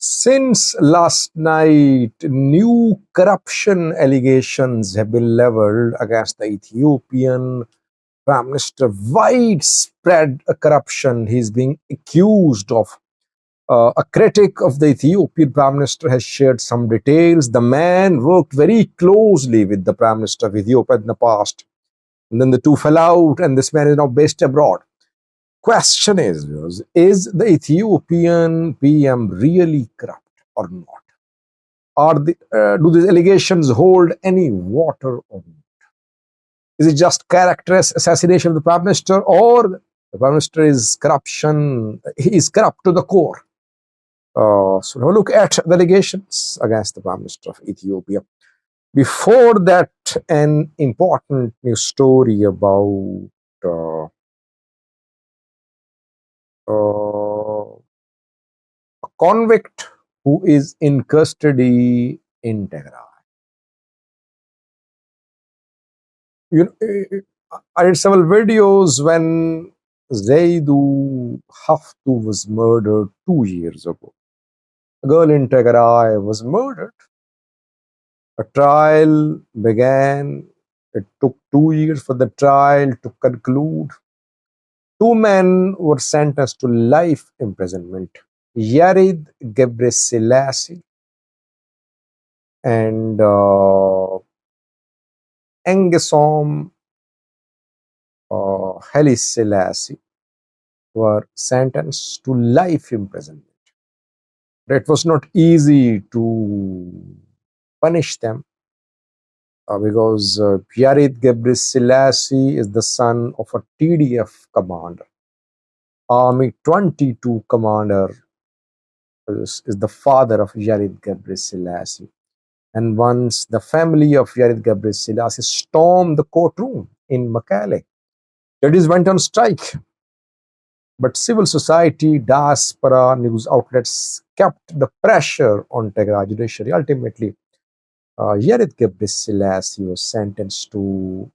Since last night, new corruption allegations have been leveled against the Ethiopian Prime Minister. Widespread corruption. He's being accused of. A critic of the Ethiopian Prime Minister has shared some details. The man worked very closely with the Prime Minister of Ethiopia in the past. And then the two fell out, and this man is now based abroad. Question is the Ethiopian PM really corrupt or not? Do these allegations hold any water or not? Is it just character assassination of the Prime Minister, or the Prime Minister is corruption? He is corrupt to the core. So now look at the allegations against the Prime Minister of Ethiopia. Before that, an important news story about a convict who is in custody in Tigray. I did several videos when Zaidu Haftu was murdered 2 years ago. A girl in Tigray was murdered. A trial began. It took 2 years for the trial to conclude. 2 men were sentenced to life imprisonment. Yared Gebreselassie and Engesom Haile Selassie were sentenced to life imprisonment. It was not easy to punish them because Yared Gebreselassie is the son of a TDF commander. Army 22 commander is the father of Yared Gebreselassie. And once the family of Yared Gebreselassie stormed the courtroom in Mekelle, judges went on strike. But civil society, diaspora, news outlets kept the pressure on Tigray judiciary. Ultimately, Yared Gebreselassie was sentenced to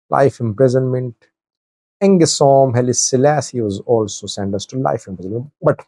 life imprisonment. Engesom Haile Selassie was also sentenced to life imprisonment. But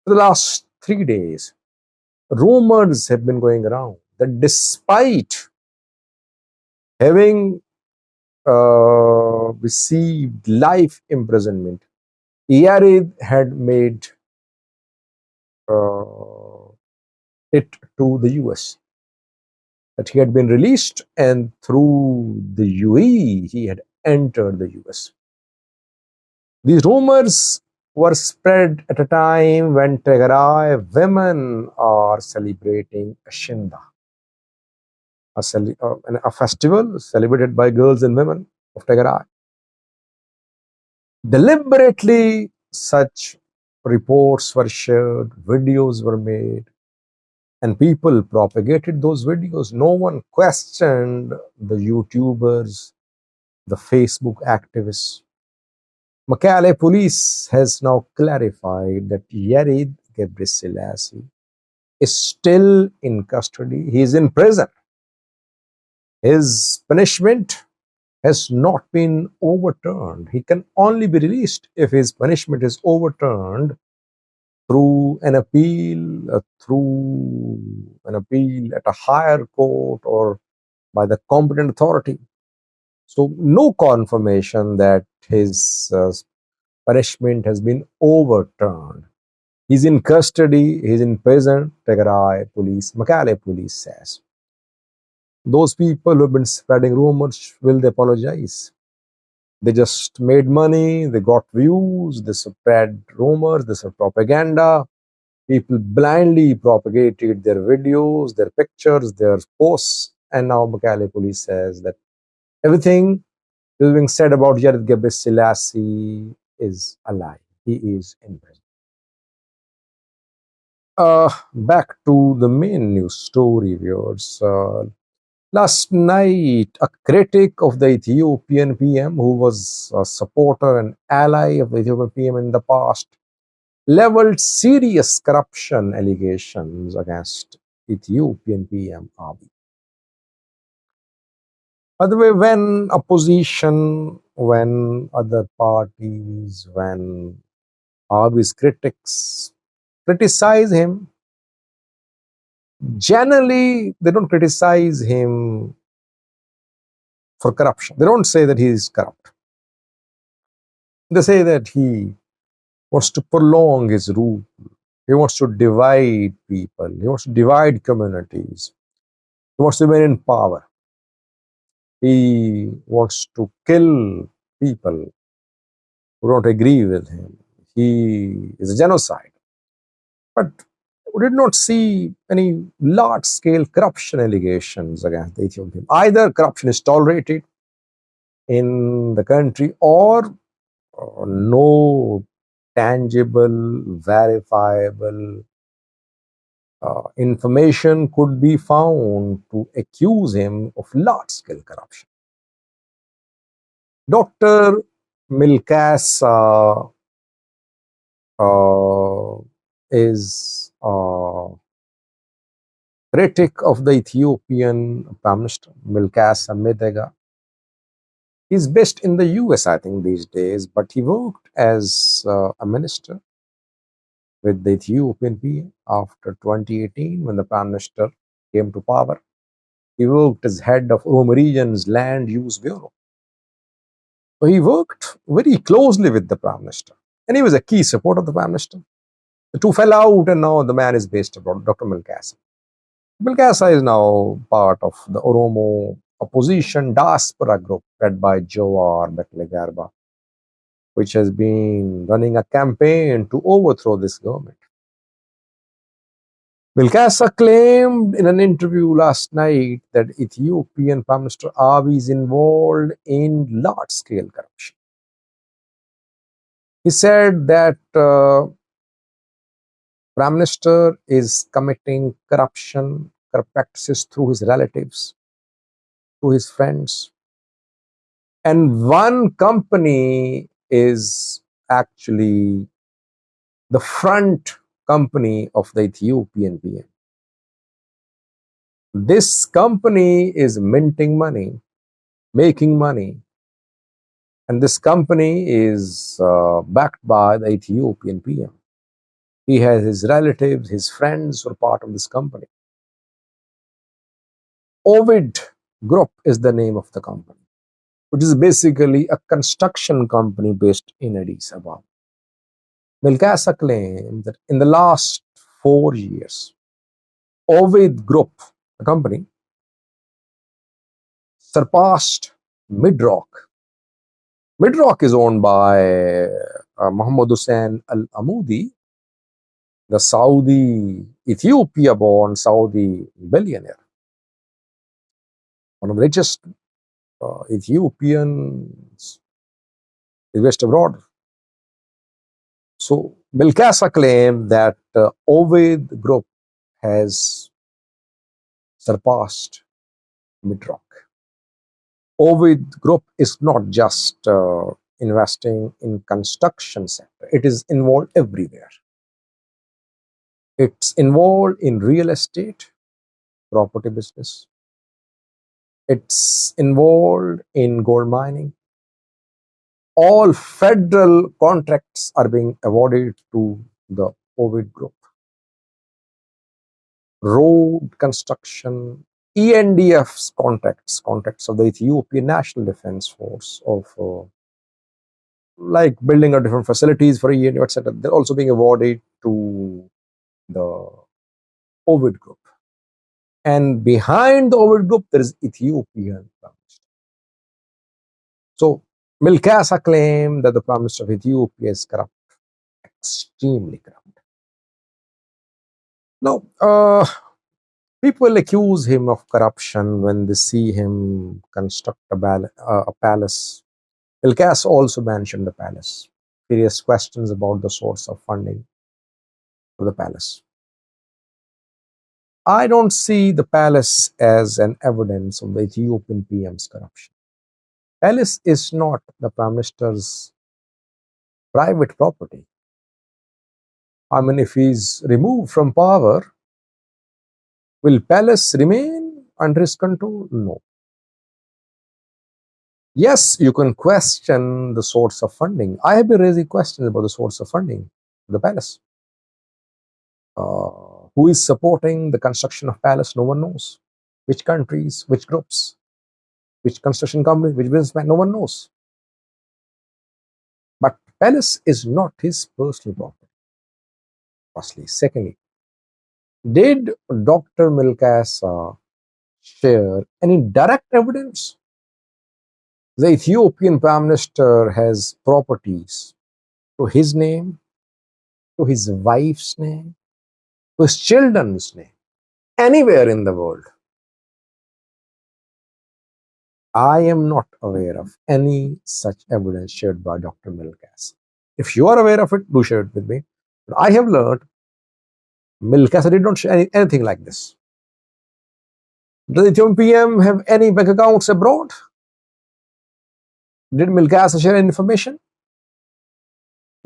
for the last 3 days, rumors have been going around that despite having received life imprisonment, Yared had made it to the US. That he had been released, and through the UAE, he had entered the US. These rumors were spread at a time when Tigray women are celebrating Ashinda, a festival celebrated by girls and women of Tigray. Deliberately, such reports were shared, videos were made, and people propagated those videos. No one questioned the YouTubers, the Facebook activists. Mekelle police has now clarified that Yared Gebreselassie is still in custody. He is in prison. His punishment has not been overturned. He can only be released if his punishment is overturned through an appeal, at a higher court or by the competent authority. So no confirmation that his punishment has been overturned. He's in custody, he's in prison, Tigray police, Mekelle police says. Those people who have been spreading rumors, will they apologize? They just made money, they got views, they spread rumors, they spread propaganda. People blindly propagated their videos, their pictures, their posts, and now Mekelle police says that everything that is being said about Yared Gebreselassie is a lie. He is in prison. Back to the main news story, viewers. Last night, a critic of the Ethiopian PM, who was a supporter and ally of the Ethiopian PM in the past, leveled serious corruption allegations against Ethiopian PM Abiy. By the way, when opposition, when other parties, when Abiy's critics criticize him, generally they don't criticize him for corruption. They don't say that he is corrupt. They say that he wants to prolong his rule. He wants to divide people. He wants to divide communities. He wants to remain in power. He wants to kill people who don't agree with him. He is a genocide. But we did not see any large-scale corruption allegations against the Ethiopian. Either corruption is tolerated in the country, or no tangible, verifiable information could be found to accuse him of large-scale corruption. Dr. Milkas is a critic of the Ethiopian Prime Minister, Milkas Medega. He's based in the US, I think, these days, but he worked as a minister with the Ethiopian PM after 2018 when the Prime Minister came to power. He worked as head of Oromo Region's Land Use Bureau. So he worked very closely with the Prime Minister, and he was a key supporter of the Prime Minister. The two fell out, and now the man is based abroad, Dr. Milkasa. Milkasa is now part of the Oromo opposition diaspora group led by Jawar Beklegarba, which has been running a campaign to overthrow this government. Milkasa claimed in an interview last night that Ethiopian Prime Minister Abiy is involved in large-scale corruption. He said that Prime Minister is committing corrupt practices through his relatives, through his friends. And one company is actually the front company of the Ethiopian PM. This company is minting money, making money, and this company is backed by the Ethiopian PM. He has his relatives, his friends who are part of this company. Ovid Group is the name of the company, which is basically a construction company based in Addis Ababa. Milkasa claimed that in the last 4 years, Ovid Group, the company, surpassed Midrock. Midrock is owned by Mohammed Hussein Al Amoudi, the Ethiopia-born Saudi billionaire, one of the richest Ethiopians based abroad. So Milkasa claimed that Ovid Group has surpassed Midrock. Ovid Group is not just investing in construction sector; it is involved everywhere. It's involved in real estate, property business. It's involved in gold mining. All federal contracts are being awarded to the Ovid Group. Road construction, ENDF's contracts of the Ethiopian National Defense Force, of like building of different facilities for ENDF, etc. They're also being awarded to the Ovid Group. And behind the Ovid Group, there is Ethiopian Prime Minister. So Milkasa claimed that the Prime Minister of Ethiopia is corrupt, extremely corrupt. Now, people accuse him of corruption when they see him construct a palace. Milkasa also mentioned the palace. Various questions about the source of funding for the palace. I don't see the palace as an evidence of the Ethiopian PM's corruption. Palace is not the Prime Minister's private property. I mean, if he's removed from power, will palace remain under his control? No. Yes, you can question the source of funding. I have been raising questions about the source of funding for the palace. Who is supporting the construction of palace? No one knows. Which countries, which groups, which construction companies, which businessmen? No one knows. But palace is not his personal property. Firstly, secondly, did Dr. Milkasa share any direct evidence? The Ethiopian Prime Minister has properties to his name, to his wife's name, to his children's name, anywhere in the world. I am not aware of any such evidence shared by Dr. Milkas. If you are aware of it, do share it with me. But I have learned Milkas did not share anything like this. Does the Ethiopian PM have any bank accounts abroad? Did Milkas share any information?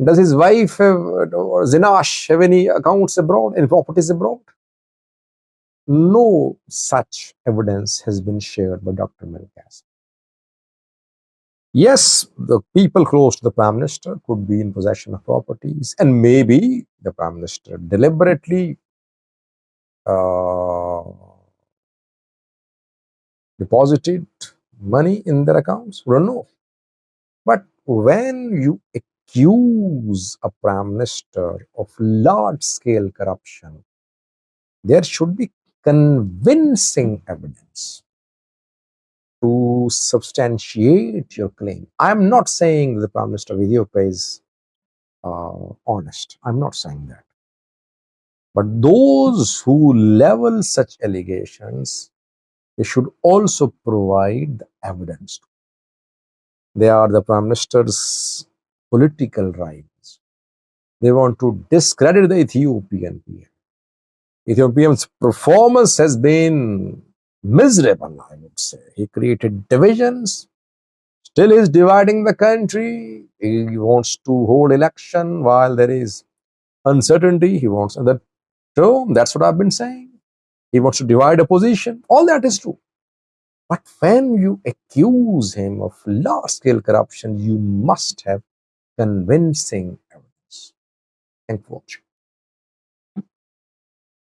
Does his wife have, or Zinash have any accounts abroad, any properties abroad? No such evidence has been shared by Dr. Milkas. Yes, the people close to the Prime Minister could be in possession of properties, and maybe the Prime Minister deliberately uh, deposited money in their accounts. We don't know. But when you accuse a Prime Minister of large scale corruption, there should be convincing evidence to substantiate your claim. I'm not saying the Prime Minister of Ethiopia is honest. I'm not saying that. But those who level such allegations, they should also provide the evidence. They are the Prime Minister's political rivals. They want to discredit the Ethiopian PM. Ethiopian's performance has been miserable, I would say. He created divisions. Still is dividing the country. He wants to hold election while there is uncertainty. He wants another term. That's what I've been saying. He wants to divide opposition. All that is true. But when you accuse him of large-scale corruption, you must have convincing evidence. Thank you for watching.